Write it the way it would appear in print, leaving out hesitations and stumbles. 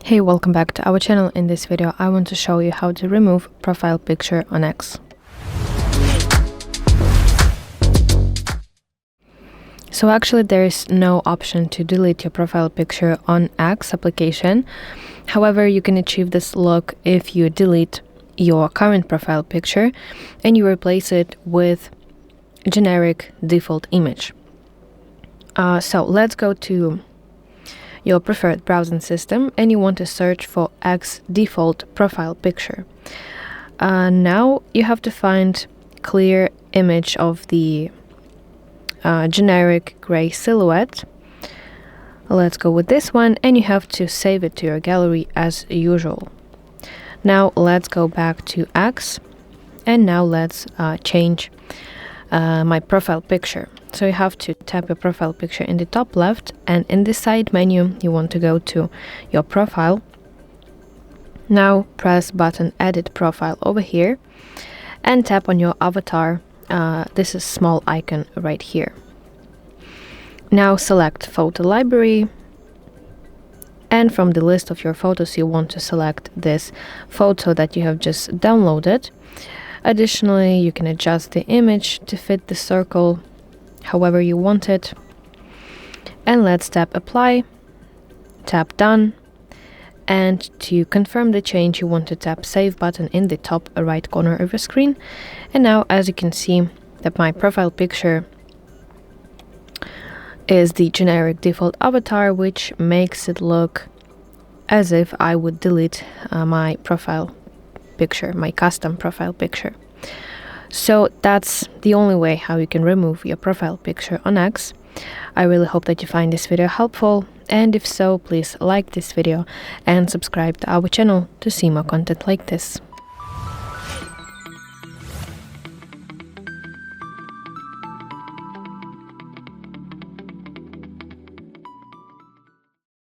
Hey, welcome back to our channel. In this video I want to show you how to remove profile picture on X. So actually there is no option to delete your profile picture on X application. However, you can achieve this look if you delete your current profile picture and you replace it with a generic default image. So let's go to your preferred browsing system and you want to search for X default profile picture. Now you have to find clear image of the generic gray silhouette. Let's go with this one, and you have to save it to your gallery as usual. Now let's go back to X, and now let's change my profile picture. So you have to tap your profile picture in the top left, and in the side menu you want to go to your profile. Now press button edit profile over here and tap on your avatar. This is small icon right here. Now select photo library, and from the list of your photos you want to select this photo that you have just downloaded. Additionally, you can adjust the image to fit the circle however you want it. And let's tap apply, tap done, and to confirm the change you want to tap save button in the top right corner of your screen. And now as you can see that my profile picture is the generic default avatar, which makes it look as if I would delete my profile picture, my custom profile picture. So that's the only way how you can remove your profile picture on X. I really hope that you find this video helpful, and if so, please like this video and subscribe to our channel to see more content like this.